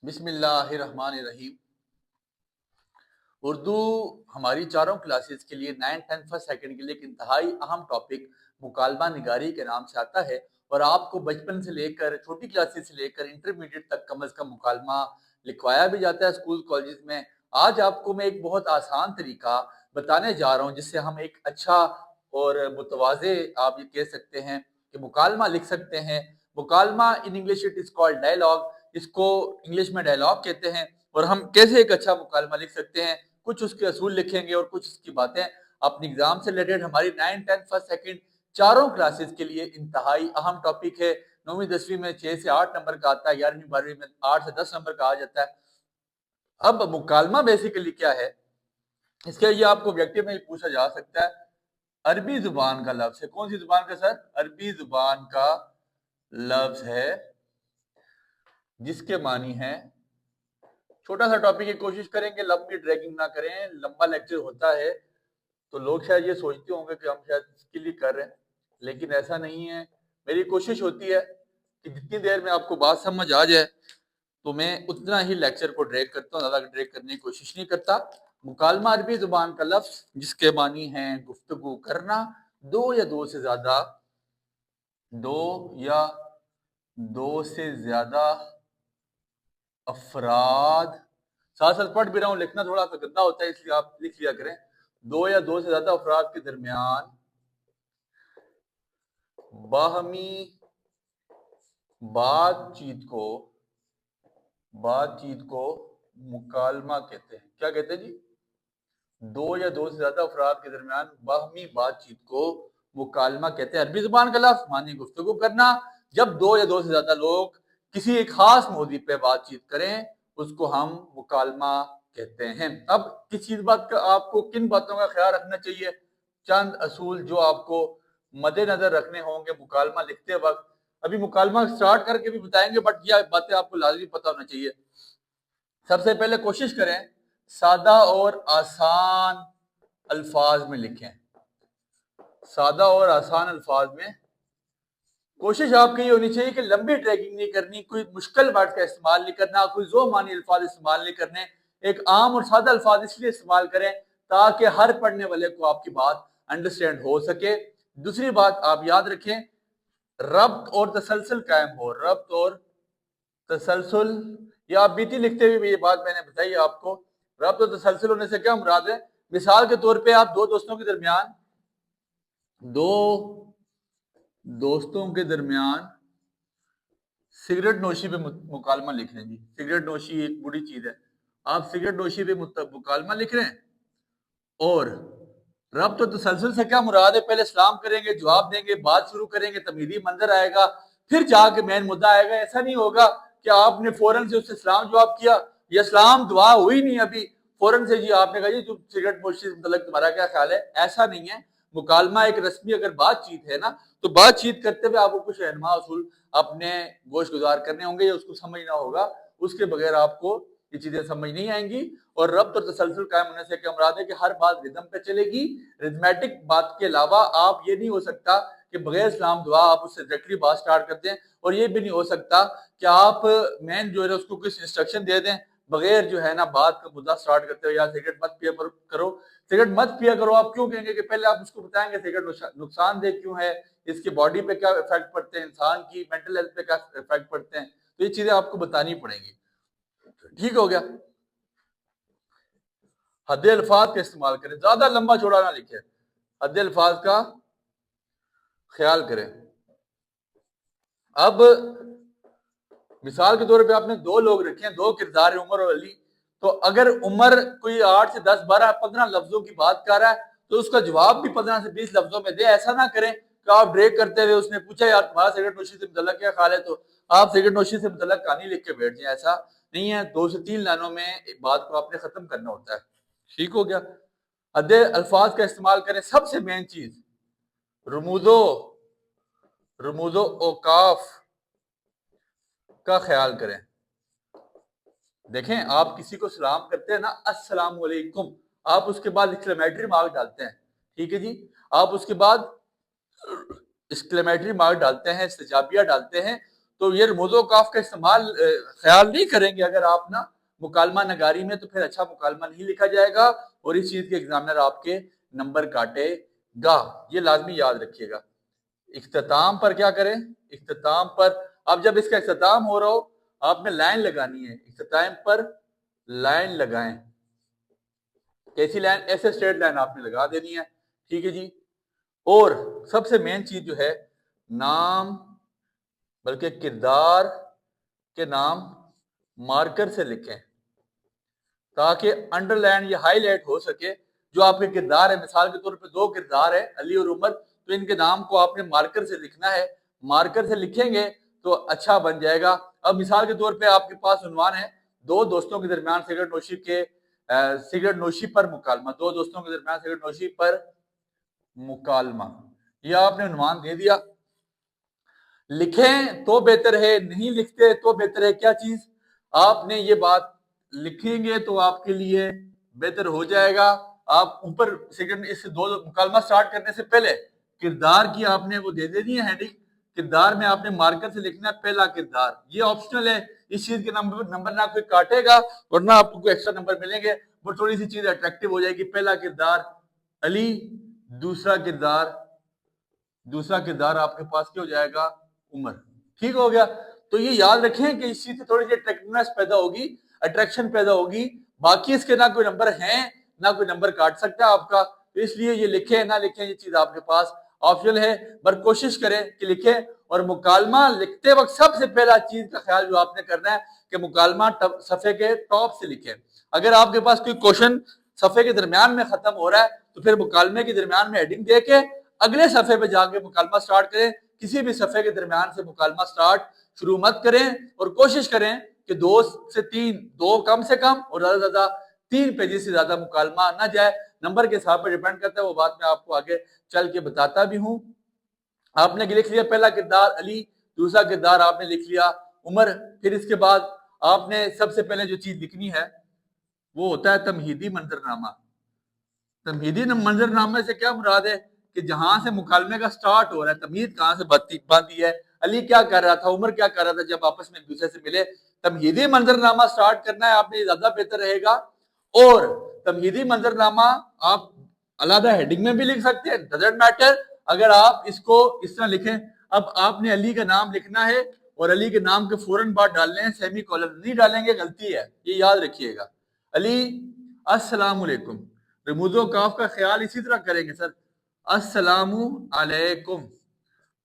بسم اللہ الرحمن الرحیم۔ اردو ہماری چاروں کلاسز کے لیے 9th 10th فرسٹ سیکنڈ کے لیے ایک انتہائی اہم ٹاپک مکالمہ نگاری کے نام سے آتا ہے، اور آپ کو بچپن سے لے کر چھوٹی کلاسز سے لے کر انٹرمیڈیٹ تک کم از کم مکالمہ لکھوایا بھی جاتا ہے اسکول کالجز میں۔ آج آپ کو میں ایک بہت آسان طریقہ بتانے جا رہا ہوں جس سے ہم ایک اچھا اور متواضع آپ یہ کہہ سکتے ہیں کہ مکالمہ لکھ سکتے ہیں۔ مکالمہ in English it is called dialogue, اس کو انگلش میں ڈائلاگ کہتے ہیں۔ اور ہم کیسے ایک اچھا مکالمہ لکھ سکتے ہیں، کچھ اس کے اصول لکھیں گے اور کچھ اس کی باتیں اپنی ایگزام سے ریلیٹڈ۔ ہماری 9th 10th فرسٹ سیکنڈ چاروں کلاسز کے لیے انتہائی اہم ٹاپک ہے۔ 9ویں 10ویں میں 6 سے 8 نمبر کا آتا ہے، 11ویں 12ویں میں 8 سے 10 نمبر کا آ جاتا ہے۔ اب مکالمہ بیسیکلی کیا ہے، اس کے لیے آپ کو آبجیکٹیو میں پوچھا جا سکتا ہے۔ عربی زبان کا لفظ ہے، کون سی زبان کا سر؟ عربی زبان کا لفظ ہے جس کے معنی ہے، چھوٹا سا ٹاپک کی کوشش کریں گے لمبی ڈریگنگ نہ کریں، لمبا لیکچر ہوتا ہے تو لوگ شاید یہ سوچتے ہوں گے کہ ہم شاید اس کے لیے کر رہے ہیں، لیکن ایسا نہیں ہے۔ میری کوشش ہوتی ہے کہ جتنی دیر میں آپ کو بات سمجھ آ جائے تو میں اتنا ہی لیکچر کو ڈریگ کرتا ہوں، زیادہ ڈریگ کرنے کی کوشش نہیں کرتا۔ مکالمہ عربی زبان کا لفظ جس کے معنی ہے گفتگو کرنا، دو یا دو سے زیادہ افراد، ساتھ ساتھ پڑھ بھی رہا ہوں، لکھنا تھوڑا سا گندا ہوتا ہے اس لیے آپ لکھ لیا کریں، دو یا دو سے زیادہ افراد کے درمیان باہمی بات چیت کو مکالمہ کہتے ہیں۔ کیا کہتے ہیں جی؟ دو یا دو سے زیادہ افراد کے درمیان باہمی بات چیت کو مکالمہ کہتے ہیں۔ عربی زبان کا لفظ معنی گفتگو کرنا، جب دو یا دو سے زیادہ لوگ کسی ایک خاص موضوع پہ بات چیت کریں اس کو ہم مکالمہ کہتے ہیں۔ اب کس چیز بات کا آپ کو کن باتوں کا خیال رکھنا چاہیے، چند اصول جو آپ کو مد نظر رکھنے ہوں گے مکالمہ لکھتے وقت۔ ابھی مکالمہ سٹارٹ کر کے بھی بتائیں گے، بٹ یہ باتیں آپ کو لازمی پتہ ہونا چاہیے۔ سب سے پہلے کوشش کریں سادہ اور آسان الفاظ میں لکھیں، سادہ اور آسان الفاظ میں۔ کوشش آپ کی یہ ہونی چاہیے کہ لمبی ٹریکنگ نہیں کرنی، کوئی مشکل ورڈ کا استعمال نہیں کرنا، کوئی ذو معنی الفاظ استعمال نہیں کرنے۔ ایک عام اور سادہ الفاظ اس لیے استعمال کریں تاکہ ہر پڑھنے والے کو آپ کی بات انڈرسٹینڈ ہو سکے۔ دوسری بات آپ یاد رکھیں، ربط اور تسلسل قائم ہو، ربط اور تسلسل، یا آپ بیتی لکھتے ہوئے بھی یہ بات میں نے بتائی آپ کو۔ ربط اور تسلسل ہونے سے کیا مراد ہے؟ مثال کے طور پہ آپ دو دوستوں کے درمیان سگریٹ نوشی پہ مکالمہ لکھ رہے ہیں جی۔ سگریٹ نوشی ایک بری چیز ہے، آپ سگریٹ نوشی پہ مکالمہ لکھ رہے ہیں، اور ربط و تسلسل سے کیا مراد ہے؟ پہلے سلام کریں گے، جواب دیں گے، بات شروع کریں گے، تمہیدی منظر آئے گا، پھر جا کے مین مدعا آئے گا۔ ایسا نہیں ہوگا کہ آپ نے فوراً سے اس سے سلام جواب کیا، یا سلام دعا ہوئی نہیں ابھی، فوراً سے جی آپ نے کہا جی تم سگریٹ نوشی سے متعلق تمہارا کیا خیال ہے۔ ایسا نہیں ہے۔ مکالمہ ایک رسمی اگر بات چیت ہے نا، تو بات چیت کرتے ہوئے آپ کو کچھ رہنما اصول اپنے گوش گزار کرنے ہوں گے یا اس کو سمجھنا ہوگا، اس کے بغیر آپ کو یہ چیزیں سمجھ نہیں آئیں گی۔ اور ربط اور تسلسل قائم ہونے سے کیا مراد ہے کہ ہر بات ردم پہ چلے گی۔ ریتمیٹک بات کے علاوہ آپ یہ نہیں ہو سکتا کہ بغیر سلام دعا آپ اس سے ڈائریکٹلی بات سٹارٹ کر دیں، اور یہ بھی نہیں ہو سکتا کہ آپ مین جو ہے اس کو کچھ انسٹرکشن دے دیں بغیر جو ہے نا بات کا مدعا سٹارٹ کرتے ہو، یا سگریٹ مت پیا کرو، سگریٹ مت پیا کرو۔ آپ کیوں کہیں گے کہ پہلے آپ اس کو بتائیں گے سگریٹ نقصان دہ کیوں ہے، اس کی باڈی پہ کیا افیکٹ پڑتے ہیں، انسان کی مینٹل ہیلتھ پہ کیا افیکٹ پڑتے ہیں، تو یہ چیزیں آپ کو بتانی پڑیں گی۔ ٹھیک ہو گیا؟ حد الفاظ کا استعمال کریں، زیادہ لمبا چوڑا نہ لکھیں، حد الفاظ کا خیال کریں۔ اب مثال کے طور پہ آپ نے دو لوگ رکھے ہیں، دو کردار ہیں، عمر اور علی۔ تو اگر عمر کوئی 8 سے 10 12 15 لفظوں کی بات کر رہا ہے تو اس کا جواب بھی 15 سے 20 لفظوں میں دے۔ ایسا نہ کریں کہ آپ بریک کرتے ہوئے اس نے پوچھا یار تمہارا سگریٹ نوشی سے متعلق کیا خیال ہے، تو آپ سگریٹ نوشی سے متعلق کہانی لکھ کے بیٹھ جائیں۔ ایسا نہیں ہے، 2 سے 3 لائنوں میں ایک بات کو آپ نے ختم کرنا ہوتا ہے۔ ٹھیک ہو گیا؟ حد الفاظ کا استعمال کریں۔ سب سے مین چیز رموز و اوقاف کا خیال کریں۔ دیکھیں آپ کسی کو سلام کرتے ہیں نا، السلام علیکم، آپ اس کے بعد ایکسکلیمیٹری مارک ڈالتے ہیں، ٹھیک ہے جی، آپ اس کے بعد ایکسکلیمیٹری مارک ڈالتے ہیں، استجابیہ ڈالتے ہیں، تو یہ رموز و اوقاف کا استعمال خیال نہیں کریں گے اگر آپ نا مکالمہ نگاری میں، تو پھر اچھا مکالمہ نہیں لکھا جائے گا اور اس چیز کے ایگزامنر آپ کے نمبر کاٹے گا. یہ لازمی یاد رکھیے گا. اختتام پر کیا کریں؟ اختتام پر اب جب اس کا اختتام ہو رہا ہو آپ نے لائن لگانی ہے. اختتام پر لائن لگائیں. کیسی لائن؟ ایسے اسٹریٹ لائن آپ نے لگا دینی ہے. ٹھیک ہے جی. اور سب سے مین چیز جو ہے، نام بلکہ کردار کے نام مارکر سے لکھیں تاکہ انڈر لائن یا ہائی لائٹ ہو سکے. جو آپ کے کردار ہے، مثال کے طور پہ 2 کردار ہے علی اور عمر، تو ان کے نام کو آپ نے مارکر سے لکھنا ہے. مارکر سے لکھیں گے تو اچھا بن جائے گا. اب مثال کے طور پہ آپ کے پاس عنوان ہے 2 دوستوں کے درمیان سگریٹ نوشی پر مکالمہ. 2 دوستوں کے درمیان سگریٹ نوشی پر مکالمہ، یہ آپ نے عنوان دے دیا. لکھیں تو بہتر ہے، نہیں لکھتے تو بہتر ہے. کیا چیز؟ آپ نے یہ بات لکھیں گے تو آپ کے لیے بہتر ہو جائے گا. آپ اوپر اس 2 مکالمہ سٹارٹ کرنے سے پہلے کردار کی آپ نے وہ دے دینی ہے ہیڈنگ. کردار میں آپ نے مارکر سے لکھنا ہے پہلا کردار. یہ آپشنل ہے. اس چیز کے نمبر نہ کوئی کاٹے گا اور نہ آپ کو ایکسٹرا نمبر ملیں گے. وہ تھوڑی سی چیز اٹریکٹیو ہو جائے گی. پہلا کردار علی، دوسرا کردار آپ کے پاس کیا ہو جائے گا؟ عمر. ٹھیک ہو گیا. تو یہ یاد رکھیں کہ اس چیز سے تھوڑی سی اٹریکٹیونیس پیدا ہوگی، اٹریکشن پیدا ہوگی. باقی اس کے نہ کوئی نمبر ہیں نہ کوئی نمبر کاٹ سکتا ہے آپ کا. تو اس لیے یہ لکھیں نہ لکھیں یہ چیز آپ کے پاس آپشنل ہے، پر کوشش کریں کہ لکھیں. اور مکالمہ لکھتے وقت سب سے پہلا چیز کا خیال جو آپ نے کرنا ہے کہ مکالمہ صفحے کے ٹاپ سے لکھیں. اگر آپ کے پاس کوئی کوشچن صفحے کے درمیان میں ختم ہو رہا ہے تو پھر مکالمے کے درمیان میں ہیڈنگ دے کے اگلے صفحے پہ جا کے مکالمہ سٹارٹ کریں. کسی بھی صفحے کے درمیان سے مکالمہ شروع مت کریں اور کوشش کریں کہ 2 سے 3 2 کم سے کم اور زیادہ سے زیادہ 3 پیجز سے زیادہ مکالمہ نہ جائے. نمبر کے حساب پر ڈیپینڈ کرتا ہے، وہ بات میں آپ کو آگے چل کے بتاتا بھی ہوں. آپ نے لکھ لیا پہلا کردار علی، دوسرا کردار آپ نے لکھ لیا عمر. پھر اس کے بعد آپ نے سب سے پہلے جو چیز لکھنی ہے وہ ہوتا ہے تمہیدی منظرنامہ. تمہیدی منظرنامے سے کیا مراد ہے کہ جہاں سے مکالمے کا سٹارٹ ہو رہا ہے، تمہید کہاں سے باندھی ہے، علی کیا کر رہا تھا، عمر کیا کر رہا تھا جب آپس میں ایک دوسرے سے ملے. تمہیدی منظرنامہ سٹارٹ کرنا ہے آپ نے، زیادہ بہتر رہے گا. اور تمہیدی منظرنامہ آپ علیحدہ ہیڈنگ میں بھی لکھ سکتے ہیں، ڈزنٹ میٹر. اگر آپ اس کو اس طرح لکھیں، اب آپ نے علی کا نام لکھنا ہے اور علی کے نام کے فوراً بعد ڈالنے ہیں سیمی کولن. نہیں ڈالیں گے غلطی ہے، یہ یاد رکھیے گا. علی السلام علیکم. رموز و اوقاف کا خیال اسی طرح کریں گے سر. السلام علیکم،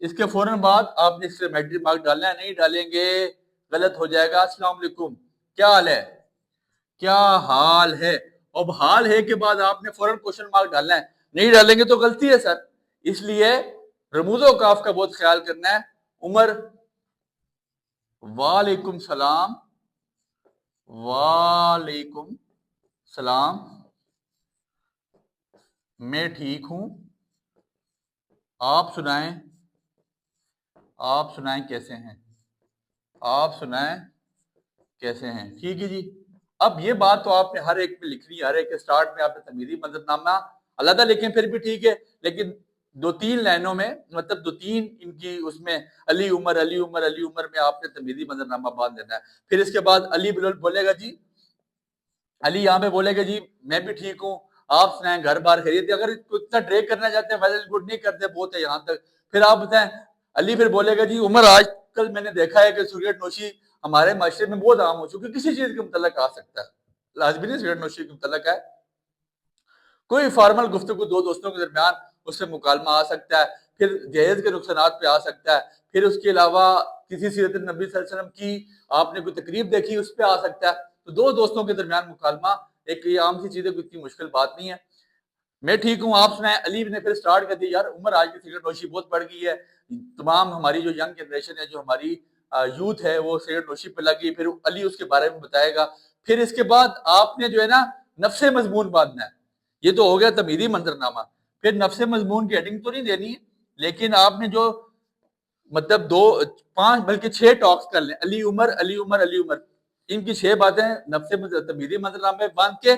اس کے فوراً بعد آپ نے ایکسکلیمیٹری مارک ڈالنا ہے. نہیں ڈالیں گے غلط ہو جائے گا. السلام علیکم، کیا حال ہے، کیا حال ہے. اب حال ہے کے بعد آپ نے فوراً کوشچن مارک ڈالنا ہے. نہیں ڈالیں گے تو غلطی ہے سر. اس لیے رموز و اوقاف کا بہت خیال کرنا ہے. عمر وعلیکم السلام، وعلیکم السلام، میں ٹھیک ہوں، آپ سنائیں، آپ سنائیں کیسے ہیں، آپ سنائیں کیسے ہیں. ٹھیک ہے جی. اب یہ بات تو آپ نے ہر ایک پہ لکھنی ہے. ہر ایک کے سٹارٹ میں آپ نے تمہیدی منظرنامہ علیحدہ لکھیں پھر بھی ٹھیک ہے، لیکن 2-3 لائنوں میں، مطلب 2-3 ان کی اس میں علی عمر علی عمر علی عمر میں آپ نے تمہیدی منظرنامہ باندھ دینا ہے. پھر اس کے بعد علی بولے گا جی، علی یہاں پہ بولے گا جی میں بھی ٹھیک ہوں، آپ سنائیں گھر بار خیریت. اگر اتنا ڈریگ کرنا چاہتے ہیں ویل گڈ، نہیں کرتے بہت ہے یہاں تک. پھر آپ بتائیں علی پھر بولے گا جی عمر آج کل میں نے دیکھا ہے کہ سگریٹ نوشی ہمارے معاشرے میں بہت عام ہو چکی ہے. کسی چیز کے متعلق آ سکتا ہے، لازمی نہیں سگریٹ نوشی کے متعلق ہے. کوئی فارمل گفتگو 2 دوستوں کے درمیان اس سے مکالمہ آ سکتا ہے. پھر جہیز کے نقصانات پہ آ سکتا ہے. پھر اس کے علاوہ کسی سیرت النبی صلی اللہ علیہ وسلم کی آپ نے کوئی تقریب دیکھی اس پہ آ سکتا ہے. تو 2 دوستوں کے درمیان مکالمہ ایک یہ عام سی چیز ہے، کوئی اتنی مشکل بات نہیں ہے. میں ٹھیک ہوں، آپ سنائیں. علی نے پھر سٹارٹ کر دی یار عمر آج کی سگریٹ نوشی بہت بڑھ گئی ہے. تمام ہماری جو ینگ جنریشن ہے، جو ہماری یوتھ ہے، وہ سگریٹ نوشی پہ لگی. پھر علی اس کے بارے میں بتائے گا. پھر اس کے بعد آپ نے جو ہے نا نفس مضمون باندھنا ہے. یہ تو ہو گیا تمہیدی منظرنامہ. پھر نفس مضمون کی ہیڈنگ تو نہیں دینی ہے، لیکن آپ نے جو مطلب 5 بلکہ 6 ٹاکس کر لیں. علی عمر علی عمر علی عمر، ان کی 6 باتیں نفس تمہیدی منظرنامے باندھ کے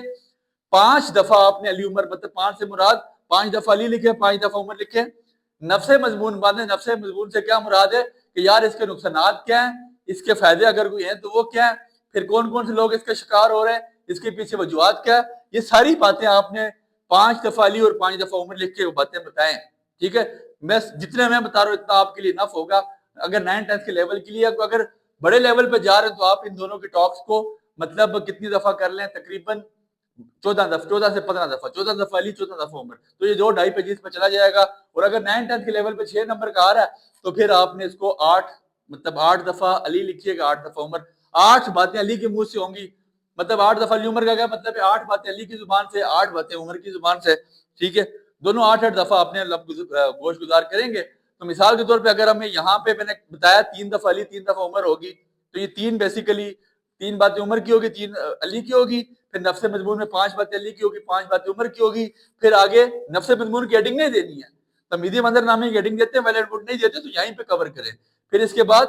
5 دفعہ آپ نے علی عمر، مطلب 5 سے مراد 5 دفعہ علی لکھے، 5 دفعہ عمر لکھے. نفس مضمون باندھے. نفس مضمون سے کیا مراد ہے کہ یار اس کے نقصانات کیا ہیں، اس کے فائدے اگر کوئی ہیں تو وہ کیا ہیں، پھر کون کون سے لوگ اس کے شکار ہو رہے ہیں، اس کے پیچھے وجوہات کیا ہے. یہ ساری باتیں آپ نے 5 دفعہ علی اور 5 دفعہ عمر لکھ کے وہ باتیں بتائیں. ٹھیک ہے، میں جتنے میں بتا رہا ہوں اتنا آپ کے لیے انف ہوگا. اگر 9th کے لیول کے لیے اگر بڑے لیول پہ جا رہے ہیں تو آپ ان دونوں کے ٹاکس کو مطلب کتنی دفعہ کر لیں، تقریباً 14 سے 15 دفعہ، 14 دفعہ علی 14 دفعہ عمر، تو یہ 2-2.5 پیجز پہ چلا جائے گا. اور اگر 9th کے لیول پہ 6 نمبر کا آ رہا ہے تو پھر آپ نے اس کو 8 دفعہ علی لکھیے گا، 8 دفعہ عمر. 8 باتیں علی کے منہ سے ہوں گی، مطلب 8 دفعہ علی عمر کا کیا مطلب ہے، 8 باتیں علی کی زبان سے، 8 باتیں عمر کی زبان سے. ٹھیک ہے، دونوں 8 دفعہ اپنے گوش گزار کریں گے. تو مثال کے طور پہ اگر ہمیں یہاں پہ میں نے بتایا 3 دفعہ علی 3 دفعہ عمر ہوگی، تو یہ 3 بیسیکلی 3 باتیں عمر کی ہوگی، 3 علی کی ہوگی. پھر نفس مضمون میں 5 باتیں علی کی ہوگی، 5 باتیں عمر کی ہوگی. پھر آگے نفس مضمون کی ایڈنگ نہیں دینی ہے، تمیزی منظر نامے کی ایڈنگ دیتے ہیں، ویل اینڈ گڈ نہیں دیتے، تو یہیں پہ کور کریں. پھر اس کے بعد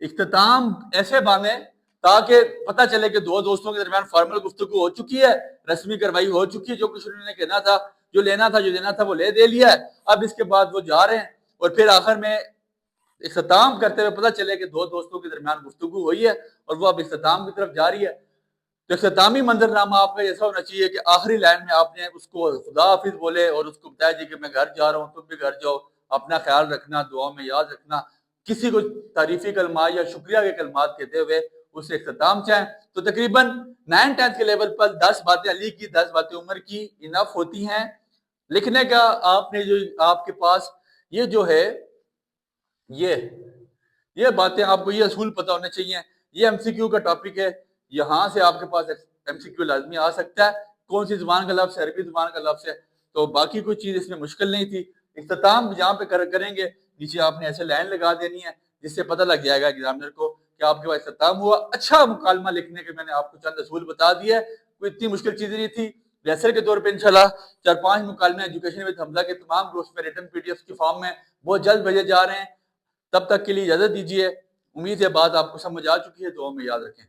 اختتام ایسے باندھیں تاکہ پتہ چلے کہ دو دوستوں کے درمیان فارمل گفتگو ہو چکی ہے، رسمی کارروائی ہو چکی ہے، جو کچھ انہوں نے کہنا تھا، جو لینا تھا، جو دینا تھا وہ لے دے لیا ہے. اب اس کے بعد وہ جا رہے ہیں اور پھر آخر میں اختتام کرتے ہوئے پتہ چلے کہ دو دوستوں کے درمیان گفتگو ہوئی ہے اور وہ اب اختتام کی طرف جا رہی ہے. تو اختتامی منظر نامہ آپ کا ایسا ہونا چاہیے کہ آخری لائن میں آپ نے اس کو خدا حافظ بولے اور اس کو بتایا جی کہ میں گھر جا رہا ہوں، تم بھی گھر جاؤ، اپنا خیال رکھنا، دعاؤں میں یاد رکھنا. کسی کو تعریفی کلمات یا شکریہ کے کلمات کہتے ہوئے اس سے اختتام چاہیں. تو تقریباً 9th کے لیول پر 10 باتیں علی کی، 10 باتیں عمر کی انف ہوتی ہیں لکھنے کا. آپ نے جو آپ کے پاس یہ جو ہے یہ باتیں آپ کو یہ اصول پتہ ہونے چاہیے. یہ ایم سی کیو کا ٹاپک ہے، یہاں سے آپ کے پاس ایم سی کیو لازمی آ سکتا ہے. کون سی زبان کا لفظ ہے، عربی زبان کا لفظ ہے، تو باقی کوئی چیز اس میں مشکل نہیں تھی. اختتام جہاں پہ کریں گے نیچے آپ نے ایسے لائن لگا دینی ہے جس سے پتہ لگ جائے گا ایگزامنر کو کہ آپ کے پاس اختتام ہوا. اچھا مکالمہ لکھنے کے میں نے آپ کو چند اصول بتا دیا ہے، کوئی اتنی مشکل چیز نہیں تھی. ریسر کے طور پہ انشاءاللہ 4-5 مکالمے ایجوکیشن وتھ حمزہ کے تمام گروپس میں ریٹن پی ڈی ایف کی فارم میں بہت جلد بھیجے جا رہے ہیں. تب تک کے لیے اجازت دیجیے. امید ہے بات آپ کو سمجھ آ چکی ہے، دعاؤں میں یاد رکھیں.